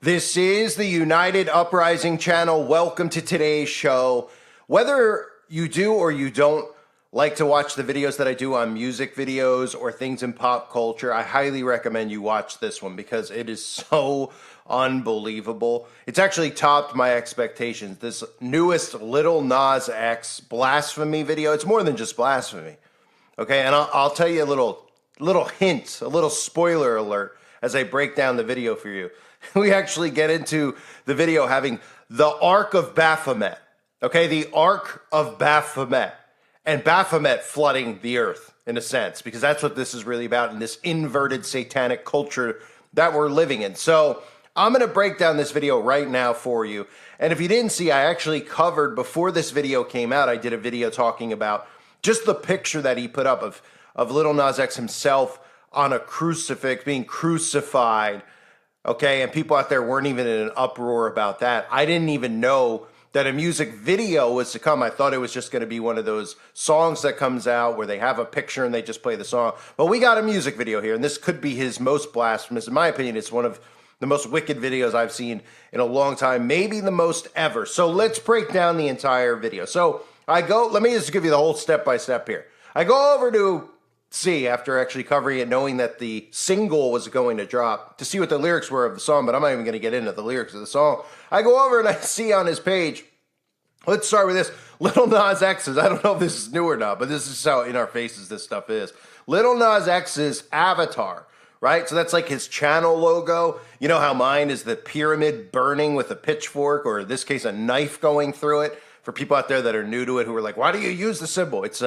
This is the United Uprising channel. Welcome to today's show. Whether you do or you don't like to watch the videos that I do on music videos or things in pop culture, I highly recommend you watch this one because it is so unbelievable. It's actually topped my expectations. This newest Lil Nas X blasphemy video, it's more than just blasphemy. Okay, and I'll tell you a little hint, a little spoiler alert as I break down the video for you. We actually get into the video having the Ark of Baphomet. Okay, the Ark of Baphomet. And Baphomet flooding the earth, in a sense, because that's what this is really about in this inverted satanic culture that we're living in. So I'm going to break down this video right now for you. And if you didn't see, I actually covered, before this video came out, I did a video talking about just the picture that he put up of Lil Nas X himself on a crucifix, being crucified. Okay, and people out there weren't even in an uproar about that. I didn't even know that a music video was to come. I thought it was just going to be one of those songs that comes out where they have a picture and they just play the song. But we got a music video here, and this could be his most blasphemous. In my opinion, it's one of the most wicked videos I've seen in a long time, maybe the most ever. So let's break down the entire video. So let me just give you the whole step-by-step here. I go over to see, after actually covering it, knowing that the single was going to drop, to see what the lyrics were of the song, but I'm not even going to get into the lyrics of the song. I go over and I see on his page, let's start with this, Lil Nas X's, I don't know if this is new or not, but this is how in our faces this stuff is. Lil Nas X's avatar, right? So that's like his channel logo. You know how mine is the pyramid burning with a pitchfork, or in this case, a knife going through it? For people out there that are new to it, who are like, why do you use the symbol? It's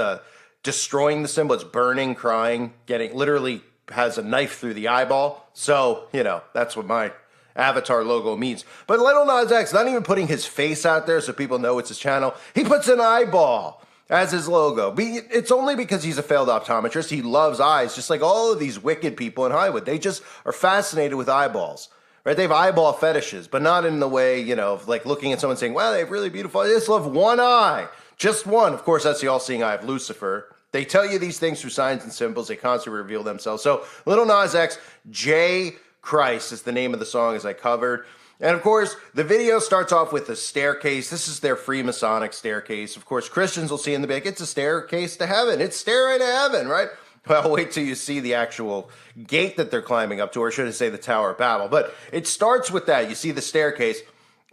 destroying the symbol. It's burning, crying, literally has a knife through the eyeball. So, that's what my avatar logo means. But Lil Nas X, not even putting his face out there so people know it's his channel, he puts an eyeball as his logo. It's only because he's a failed optometrist. He loves eyes, just like all of these wicked people in Hollywood. They just are fascinated with eyeballs, right? They have eyeball fetishes, but not in the way, of like looking at someone saying, wow, they have really beautiful eyes. I just love one eye. Just one. Of course, that's the all-seeing eye of Lucifer. They tell you these things through signs and symbols. They constantly reveal themselves. So Lil Nas X, J. Christ is the name of the song, as I covered. And of course, the video starts off with a staircase. This is their Freemasonic staircase. Of course, Christians will see in the back, it's a staircase to heaven. It's stairway to heaven, right? Well, wait till you see the actual gate that they're climbing up to, or should I say the Tower of Babel. But it starts with that. You see the staircase.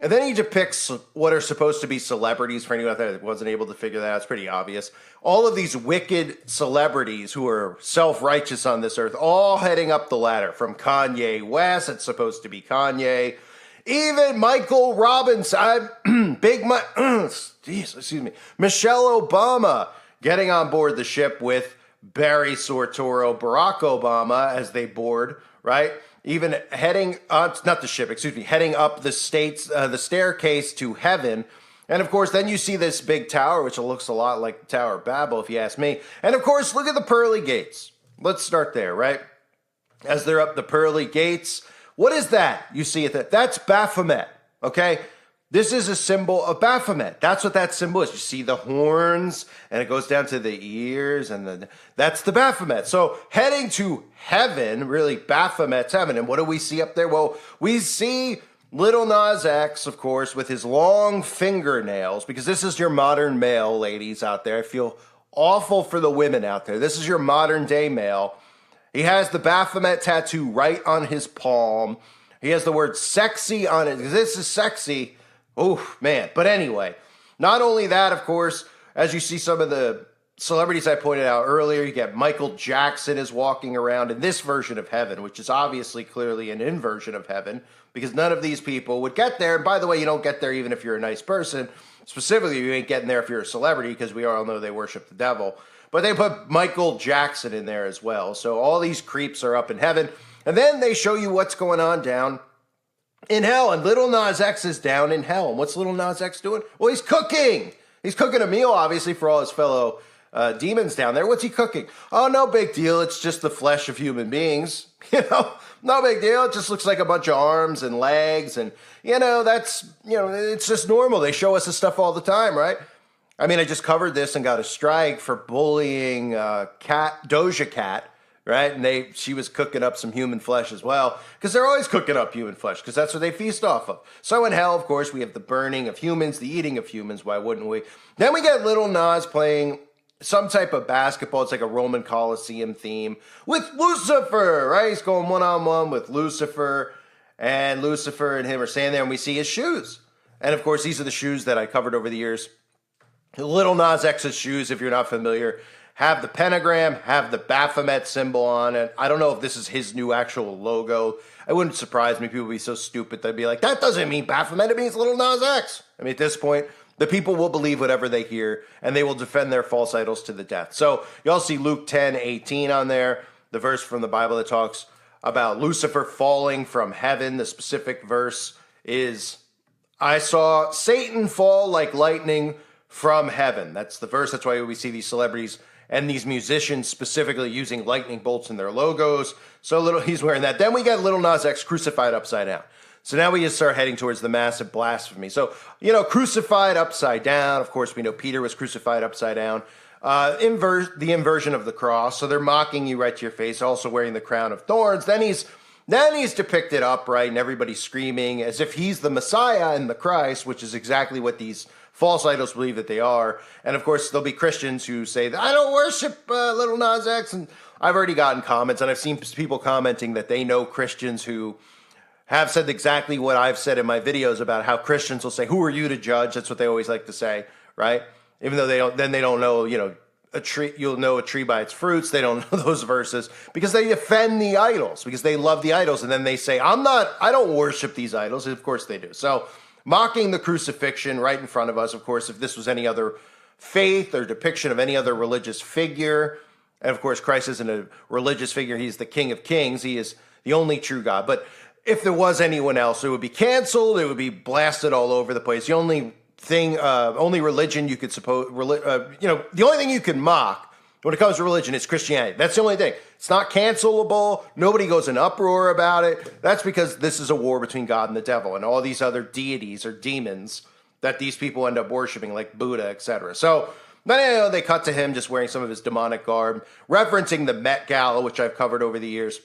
And then he depicts what are supposed to be celebrities. For anyone out there that wasn't able to figure that out, it's pretty obvious. All of these wicked celebrities who are self-righteous on this earth, all heading up the ladder. From Kanye West, it's supposed to be Kanye. Even Michael Robinson, Michelle Obama getting on board the ship with Barry Soetoro, Barack Obama as they board, right? Even heading up, not the ship, heading up the staircase to heaven. And of course, then you see this big tower, which looks a lot like the Tower of Babel, if you ask me. And of course, look at the pearly gates. Let's start there, right? As they're up the pearly gates, what is that? You see it, that's Baphomet, okay? This is a symbol of Baphomet. That's what that symbol is. You see the horns, and it goes down to the ears, and that's the Baphomet. So heading to heaven, really Baphomet's heaven. And what do we see up there? Well, we see Lil Nas X, of course, with his long fingernails, because this is your modern male, ladies out there. I feel awful for the women out there. This is your modern day male. He has the Baphomet tattoo right on his palm. He has the word sexy on it. This is sexy. Oh, man. But anyway, not only that, of course, as you see some of the celebrities I pointed out earlier, you get Michael Jackson is walking around in this version of heaven, which is obviously clearly an inversion of heaven, because none of these people would get there. And by the way, you don't get there even if you're a nice person. Specifically, you ain't getting there if you're a celebrity, because we all know they worship the devil. But they put Michael Jackson in there as well. So all these creeps are up in heaven. And then they show you what's going on down in hell, and Lil Nas X is down in hell. And what's Lil Nas X doing? Well, he's cooking. He's cooking a meal, obviously, for all his fellow demons down there. What's he cooking? Oh, no big deal. It's just the flesh of human beings. No big deal. It just looks like a bunch of arms and legs. And, it's just normal. They show us this stuff all the time, right? I mean, I just covered this and got a strike for bullying Doja Cat, right? And she was cooking up some human flesh as well, because they're always cooking up human flesh, because that's what they feast off of. So in hell, of course, we have the burning of humans, the eating of humans. Why wouldn't we? Then we get Lil Nas playing some type of basketball. It's like a Roman Coliseum theme with Lucifer, right? He's going one-on-one with Lucifer, and Lucifer and him are standing there, and we see his shoes. And of course, these are the shoes that I covered over the years. Lil Nas X's shoes, if you're not familiar, have the pentagram, have the Baphomet symbol on it. I don't know if this is his new actual logo. It wouldn't surprise me. People would be so stupid. They'd be like, that doesn't mean Baphomet, it means Lil Nas X. I mean, at this point, the people will believe whatever they hear, and they will defend their false idols to the death. So you all see Luke 10:18 on there, the verse from the Bible that talks about Lucifer falling from heaven. The specific verse is, I saw Satan fall like lightning from heaven. That's the verse. That's why we see these celebrities and these musicians specifically using lightning bolts in their logos. So he's wearing that. Then we got Lil Nas X crucified upside down. So now we just start heading towards the massive blasphemy. So, crucified upside down. Of course, we know Peter was crucified upside down. The inversion of the cross. So they're mocking you right to your face, also wearing the crown of thorns. Then he's depicted upright and everybody's screaming as if he's the Messiah and the Christ, which is exactly what these false idols believe that they are. And of course, there'll be Christians who say, I don't worship Lil Nas X. And I've already gotten comments, and I've seen people commenting that they know Christians who have said exactly what I've said in my videos about how Christians will say, who are you to judge? That's what they always like to say, right? Even though they don't know, a tree, you'll know a tree by its fruits. They don't know those verses because they defend the idols, because they love the idols. And then they say, I don't worship these idols. Of course they do. So mocking the crucifixion right in front of us. Of course, if this was any other faith or depiction of any other religious figure, and of course, Christ isn't a religious figure. He's the King of Kings. He is the only true God. But if there was anyone else, it would be canceled. It would be blasted all over the place. The only religion you could the only thing you can mock when it comes to religion is Christianity. That's the only thing. It's not cancelable. Nobody goes in uproar about it. That's because this is a war between God and the devil and all these other deities or demons that these people end up worshiping, like Buddha, etc. So then they cut to him just wearing some of his demonic garb, referencing the Met Gala, which I've covered over the years.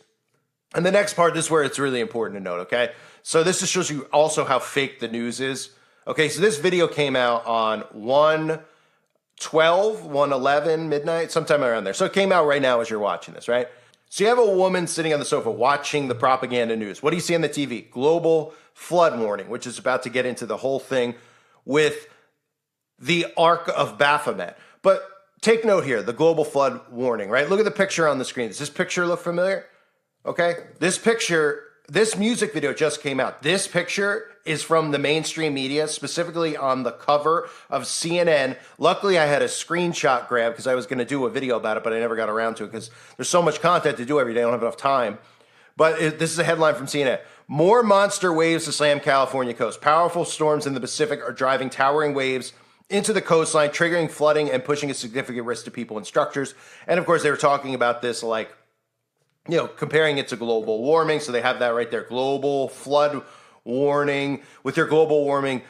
And the next part, this is where it's really important to note, okay? So this just shows you also how fake the news is. Okay, so this video came out on 1/12, midnight, sometime around there. So it came out right now as you're watching this, right? So you have a woman sitting on the sofa watching the propaganda news. What do you see on the TV? Global flood warning, which is about to get into the whole thing with the Ark of Baphomet. But take note here, the global flood warning, right? Look at the picture on the screen. Does this picture look familiar? Okay, this music video just came out. This picture is from the mainstream media, specifically on the cover of CNN. Luckily, I had a screenshot grab because I was going to do a video about it, but I never got around to it because there's so much content to do every day. I don't have enough time. But this is a headline from CNN. More monster waves to slam California coast. Powerful storms in the Pacific are driving towering waves into the coastline, triggering flooding and pushing a significant risk to people and structures. And of course, they were talking about this like, comparing it to global warming. So they have that right there, global flood warning with their global warming,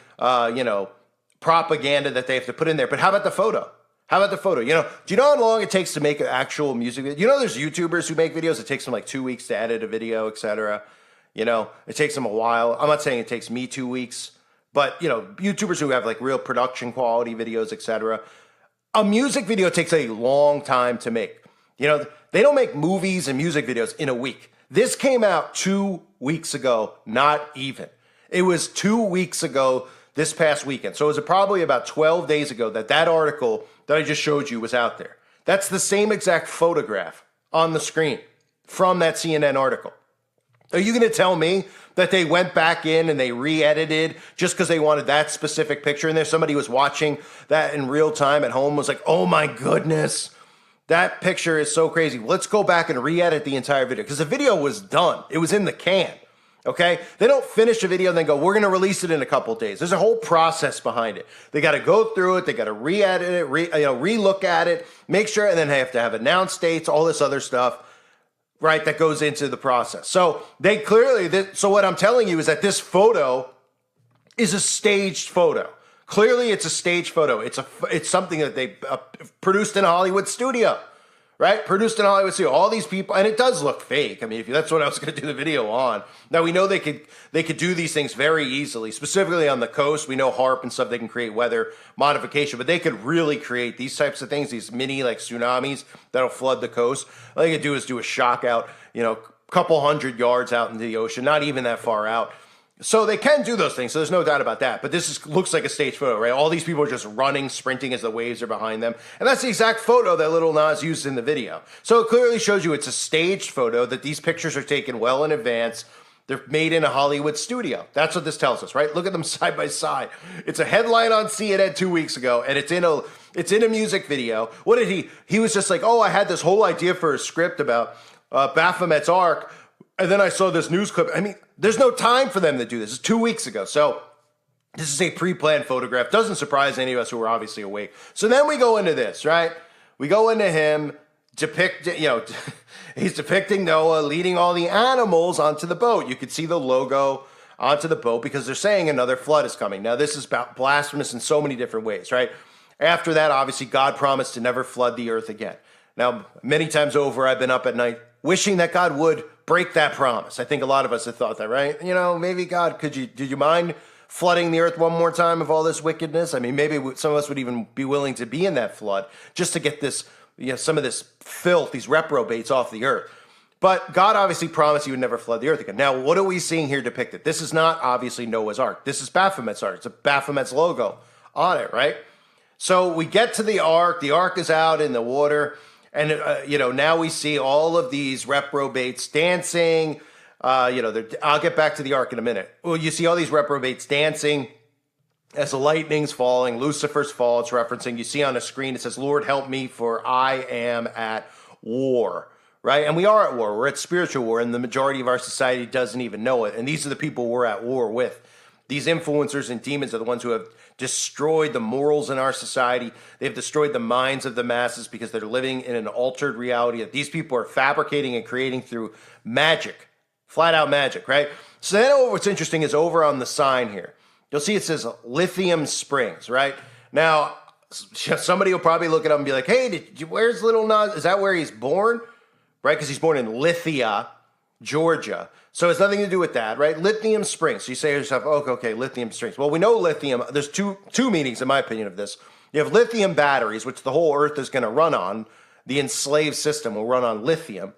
propaganda that they have to put in there. But how about the photo? How about the photo? Do you know how long it takes to make an actual music video? There's YouTubers who make videos. It takes them like 2 weeks to edit a video, etc. It takes them a while. I'm not saying it takes me 2 weeks, but, YouTubers who have like real production quality videos, etc. A music video takes a long time to make. They don't make movies and music videos in a week. This came out 2 weeks ago, not even. It was 2 weeks ago this past weekend. So it was probably about 12 days ago that article that I just showed you was out there. That's the same exact photograph on the screen from that CNN article. Are you going to tell me that they went back in and they re-edited just because they wanted that specific picture in there? Somebody was watching that in real time at home, was like, oh my goodness, that picture is so crazy. Let's go back and re-edit the entire video because the video was done. It was in the can, okay? They don't finish a video and then go, we're going to release it in a couple of days. There's a whole process behind it. They got to go through it. They got to re-edit it, re-look at it, make sure, and then they have to have announce dates, all this other stuff, right, that goes into the process. So they clearly, so what I'm telling you is that this photo is a staged photo. Clearly, it's a stage photo. It's something that they produced in a Hollywood studio, right? Produced in Hollywood studio. All these people, and it does look fake. I mean, if that's what I was going to do the video on. Now we know they could do these things very easily, specifically on the coast. We know HARP and stuff. They can create weather modification, but they could really create these types of things, these mini like tsunamis that'll flood the coast. All they could do is do a shock out, a couple 100 yards out into the ocean, not even that far out. So they can do those things, so there's no doubt about that. But this looks like a staged photo, right? All these people are just running, sprinting as the waves are behind them. And that's the exact photo that Lil Nas used in the video. So it clearly shows you it's a staged photo, that these pictures are taken well in advance. They're made in a Hollywood studio. That's what this tells us, right? Look at them side by side. It's a headline on CNN 2 weeks ago, and it's in a music video. What did he was just like, oh, I had this whole idea for a script about Baphomet's Ark, and then I saw this news clip. I mean, there's no time for them to do this. It's 2 weeks ago. So this is a pre-planned photograph. Doesn't surprise any of us who are obviously awake. So then we go into this, right? We go into him he's depicting Noah leading all the animals onto the boat. You could see the logo onto the boat because they're saying another flood is coming. Now, this is blasphemous in so many different ways, right? After that, obviously, God promised to never flood the earth again. Now, many times over, I've been up at night wishing that God would break that promise. I think a lot of us have thought that, right? Maybe God, did you mind flooding the earth one more time of all this wickedness? I mean, maybe some of us would even be willing to be in that flood just to get this, some of this filth, these reprobates off the earth. But God obviously promised he would never flood the earth again. Now, what are we seeing here depicted? This is not obviously Noah's Ark. This is Baphomet's Ark. It's a Baphomet's logo on it, right? So we get to the Ark. The Ark is out in the water. And, now we see all of these reprobates dancing. I'll get back to the Ark in a minute. Well, you see all these reprobates dancing as the lightning's falling. Lucifer's fall, it's referencing. You see on the screen, it says, Lord, help me, for I am at war, right? And we are at war. We're at spiritual war, and the majority of our society doesn't even know it. And these are the people we're at war with. These influencers and demons are the ones who have destroyed the morals in our society. They've destroyed the minds of the masses because they're living in an altered reality that these people are fabricating and creating through magic, flat out magic, right? So then what's interesting is over on the sign here, you'll see it says Lithium Springs, right? Now, somebody will probably look it up and be like, hey, where's Lil Nas? Is that where he's born? Right? Because he's born in Lithia, Georgia. So it's nothing to do with that, right? Lithium Springs. So you say to yourself, oh, okay, lithium springs. Well, we know lithium. There's two meanings, in my opinion, of this. You have lithium batteries, which the whole earth is going to run on. The enslaved system will run on lithium.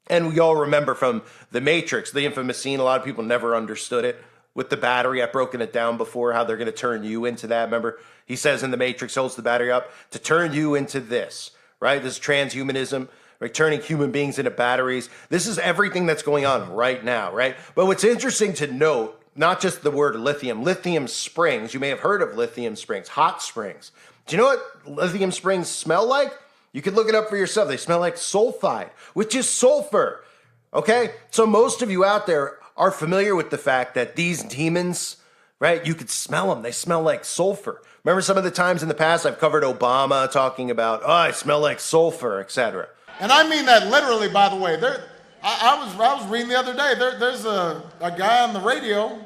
And we all remember from The Matrix, the infamous scene, a lot of people never understood it. With the battery, I've broken it down before, how they're going to turn you into that. Remember, he says in The Matrix, holds the battery up, to turn you into this, right? This transhumanism. Right, turning human beings into batteries. This is everything that's going on right now, right? But what's interesting to note, not just the word lithium springs. You may have heard of lithium springs, hot springs. Do you know what lithium springs smell like? You can look it up for yourself. They smell like sulfide, which is sulfur, okay? So most of you out there are familiar with the fact that these demons, right, you could smell them. They smell like sulfur. Remember some of the times in the past I've covered Obama talking about, oh, I smell like sulfur, etc. And I mean that literally, by the way. I was reading the other day, there's a guy on the radio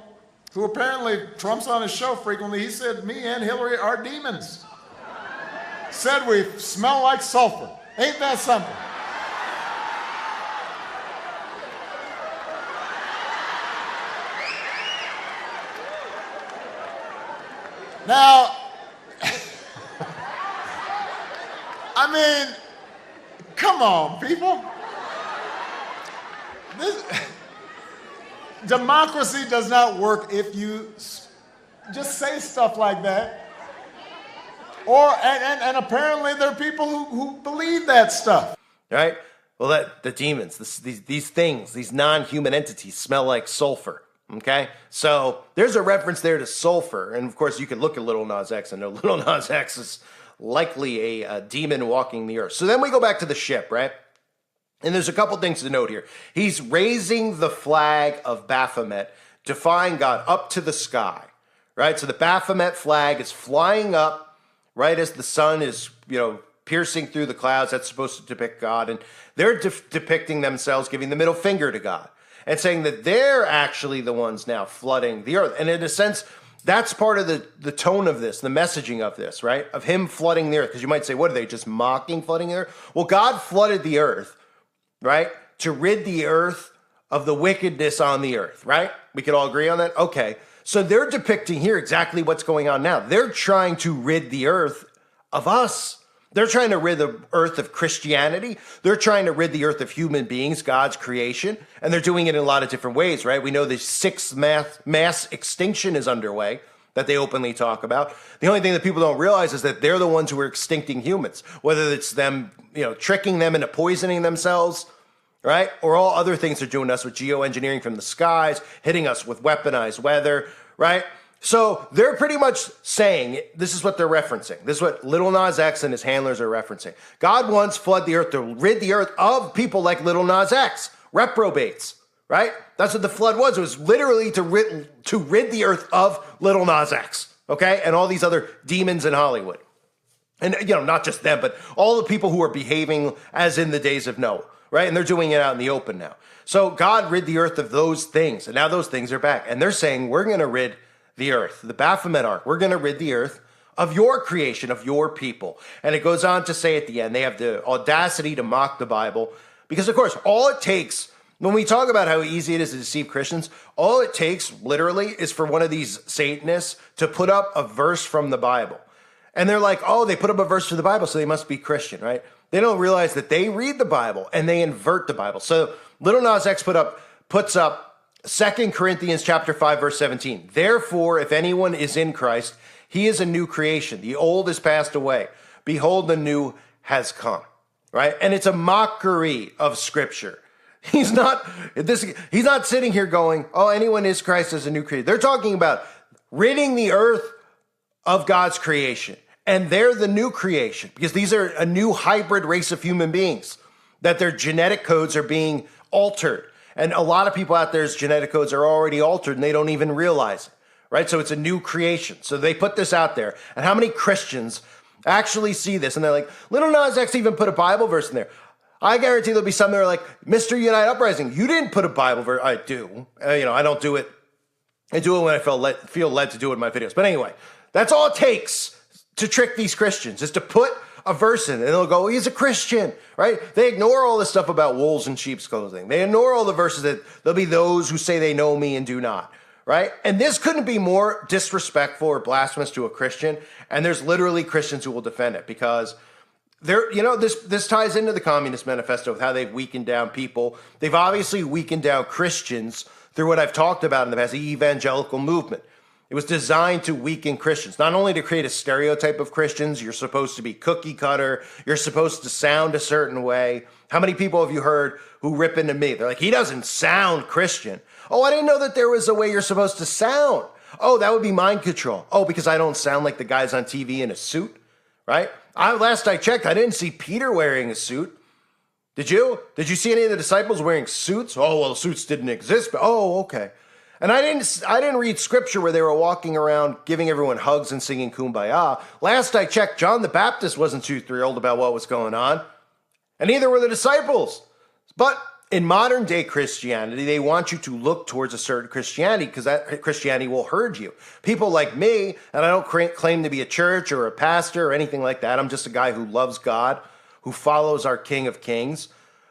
who apparently Trump's on his show frequently. He said, me and Hillary are demons. Said we smell like sulfur. Ain't that something? Now, I mean, come on, people. Democracy does not work if you just say stuff like that. And apparently there are people who believe that stuff. Right? Well, the demons, these things, these non-human entities smell like sulfur. Okay? So there's a reference there to sulfur. And of course, you can look at Lil Nas X and know Lil Nas X is likely a demon walking the earth. So then we go back to the ship, right? And there's a couple things to note here. He's raising the flag of Baphomet, defying God up to the sky, right? So the Baphomet flag is flying up right as the sun is, piercing through the clouds. That's supposed to depict God. And they're depicting themselves, giving the middle finger to God and saying that they're actually the ones now flooding the earth. And in a sense, That's part of the tone of this, the messaging of this, right? Of him flooding the earth. Because you might say, what are they, just mocking flooding the earth? Well, God flooded the earth, right? To rid the earth of the wickedness on the earth, right? We could all agree on that? Okay. So they're depicting here exactly what's going on now. They're trying to rid the earth of us. They're trying to rid the earth of Christianity. They're trying to rid the earth of human beings, God's creation. And they're doing it in a lot of different ways, right? We know the sixth mass extinction is underway that they openly talk about. The only thing that people don't realize is that they're the ones who are extincting humans, whether it's them, tricking them into poisoning themselves, right? Or all other things they're doing to us with geoengineering from the skies, hitting us with weaponized weather, right? So they're pretty much saying, this is what they're referencing. This is what Little Nas X and his handlers are referencing. God wants flood the earth to rid the earth of people like Little Nas X, reprobates, right? That's what the flood was. It was literally to rid the earth of Little Nas X, okay? And all these other demons in Hollywood. And, not just them, but all the people who are behaving as in the days of Noah, right? And they're doing it out in the open now. So God rid the earth of those things, and now those things are back. And they're saying, we're going to rid the earth, the Baphomet ark. We're going to rid the earth of your creation, of your people. And it goes on to say at the end, they have the audacity to mock the Bible. Because, of course, all it takes, when we talk about how easy it is to deceive Christians, all it takes, literally, is for one of these Satanists to put up a verse from the Bible. And they're like, oh, they put up a verse from the Bible, so they must be Christian, right? They don't realize that they read the Bible and they invert the Bible. So Little Nas X puts up 2 Corinthians chapter 5, verse 17. Therefore, if anyone is in Christ, he is a new creation. The old has passed away. Behold, the new has come. Right? And it's a mockery of Scripture. He's not sitting here going, oh, anyone is Christ as a new creation. They're talking about ridding the earth of God's creation. And they're the new creation because these are a new hybrid race of human beings, that their genetic codes are being altered. And a lot of people out there's genetic codes are already altered and they don't even realize it, right? So it's a new creation. So they put this out there. And how many Christians actually see this? And they're like, Little Nas X even put a Bible verse in there. I guarantee there'll be some that are like, Mr. Unite Uprising, you didn't put a Bible verse. I do. I don't do it. I do it when I feel led to do it in my videos. But anyway, that's all it takes to trick these Christians, is to put a verse in, and they'll go, he's a Christian, right? They ignore all this stuff about wolves and sheep's clothing. They ignore all the verses that there'll be those who say they know me and do not, right? And this couldn't be more disrespectful or blasphemous to a Christian. And there's literally Christians who will defend it because this ties into the Communist Manifesto with how they've weakened down people. They've obviously weakened down Christians through what I've talked about in the past, the evangelical movement. It was designed to weaken Christians, not only to create a stereotype of Christians. You're supposed to be cookie cutter. You're supposed to sound a certain way. How many people have you heard who rip into me? They're like, he doesn't sound Christian. Oh, I didn't know that there was a way you're supposed to sound. Oh, that would be mind control. Oh, because I don't sound like the guys on TV in a suit, right? Last I checked, I didn't see Peter wearing a suit. Did you? Did you see any of the disciples wearing suits? Oh, well, suits didn't exist, but okay. And I didn't read scripture where they were walking around giving everyone hugs and singing Kumbaya. Last I checked, John the Baptist wasn't too thrilled about what was going on. And neither were the disciples. But in modern day Christianity, they want you to look towards a certain Christianity because that Christianity will herd you. People like me, and I don't claim to be a church or a pastor or anything like that. I'm just a guy who loves God, who follows our King of Kings,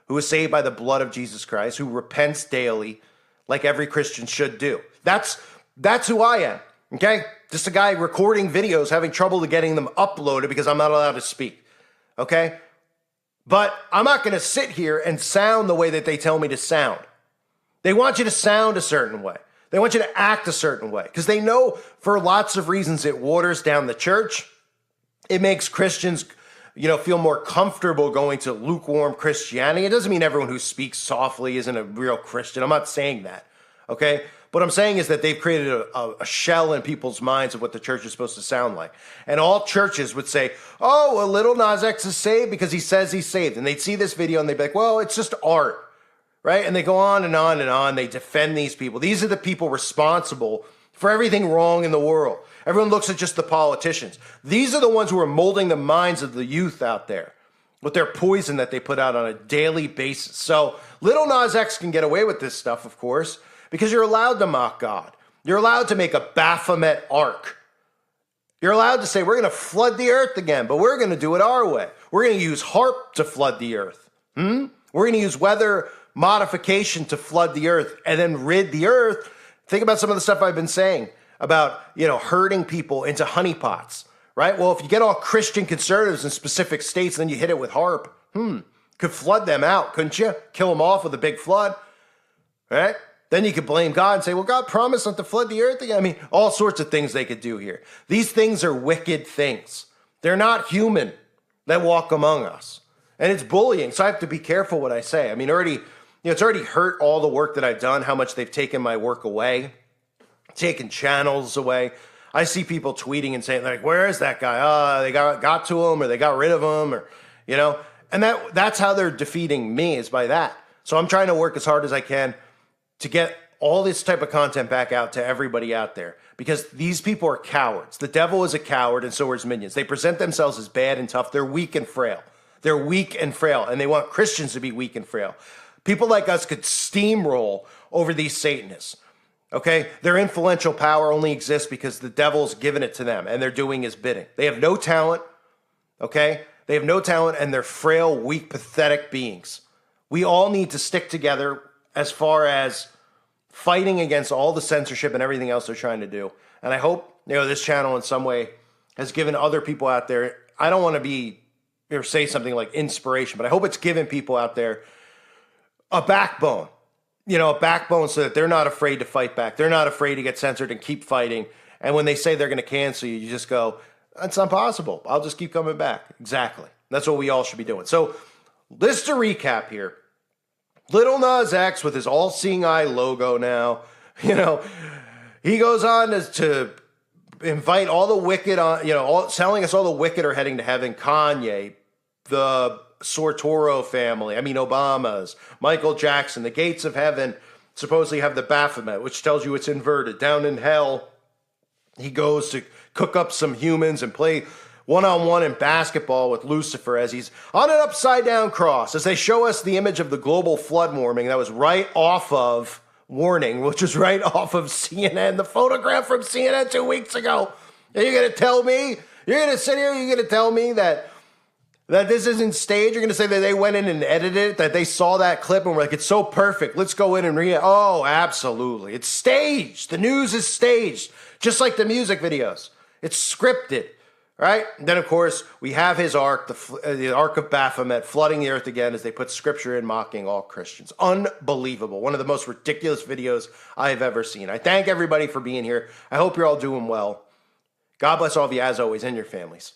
who is saved by the blood of Jesus Christ, who repents daily, like every Christian should do. That's who I am, okay? Just a guy recording videos, having trouble getting them uploaded because I'm not allowed to speak, okay? But I'm not going to sit here and sound the way that they tell me to sound. They want you to sound a certain way. They want you to act a certain way because they know for lots of reasons it waters down the church. It makes Christians feel more comfortable going to lukewarm Christianity. It doesn't mean everyone who speaks softly isn't a real Christian. I'm not saying that, okay? What I'm saying is that they've created a shell in people's minds of what the church is supposed to sound like. And all churches would say, oh, well, Little Nas X is saved because he says he's saved. And they'd see this video and they'd be like, well, it's just art, right? And they go on and on and on. They defend these people. These are the people responsible for everything wrong in the world. Everyone looks at just the politicians. These are the ones who are molding the minds of the youth out there with their poison that they put out on a daily basis. So Little Nas X can get away with this stuff, of course, because you're allowed to mock God. You're allowed to make a Baphomet ark. You're allowed to say, we're going to flood the earth again, but we're going to do it our way. We're going to use HARP to flood the earth. We're going to use weather modification to flood the earth and then rid the earth. Think about some of the stuff I've been saying about, herding people into honeypots, right? Well, if you get all Christian conservatives in specific states, then you hit it with HARP, could flood them out, couldn't you? Kill them off with a big flood, right? Then you could blame God and say, well, God promised not to flood the earth again. I mean, all sorts of things they could do here. These things are wicked things. They're not human that walk among us. And it's bullying, so I have to be careful what I say. I mean, it's already hurt all the work that I've done, how much they've taken my work away, taken channels away. I see people tweeting and saying, like, where is that guy? They got to him, or they got rid of him, or, And that's how they're defeating me, is by that. So I'm trying to work as hard as I can to get all this type of content back out to everybody out there, because these people are cowards. The devil is a coward, and so are his minions. They present themselves as bad and tough. They're weak and frail. They're weak and frail, and they want Christians to be weak and frail. People like us could steamroll over these Satanists, okay? Their influential power only exists because the devil's given it to them, and they're doing his bidding. They have no talent, okay? They have no talent, and they're frail, weak, pathetic beings. We all need to stick together as far as fighting against all the censorship and everything else they're trying to do. And I hope, this channel in some way has given other people out there, I don't want to be, or say something like inspiration, but I hope it's given people out there a backbone, a backbone so that they're not afraid to fight back. They're not afraid to get censored and keep fighting. And when they say they're going to cancel you, you just go, that's impossible. I'll just keep coming back. Exactly. That's what we all should be doing. So just to recap here, Little Nas X with his all-seeing eye logo now, he goes on to invite all the wicked on, telling us all the wicked are heading to heaven. Kanye, the Sortoro family, Obama's, Michael Jackson, the gates of heaven supposedly have the Baphomet, which tells you it's inverted. Down in hell, he goes to cook up some humans and play one-on-one in basketball with Lucifer as he's on an upside-down cross, as they show us the image of the global flood warming that was right off of Warning, which was right off of CNN, the photograph from CNN 2 weeks ago. And you're going to tell me, you're going to sit here, you're going to tell me that this isn't staged? You're going to say that they went in and edited it, that they saw that clip and were like, it's so perfect, let's go in and read it. Oh, absolutely. It's staged. The news is staged, just like the music videos. It's scripted. Right? And then, of course, we have his ark, the Ark of Baphomet, flooding the earth again as they put scripture in, mocking all Christians. Unbelievable. One of the most ridiculous videos I've ever seen. I thank everybody for being here. I hope you're all doing well. God bless all of you, as always, and your families.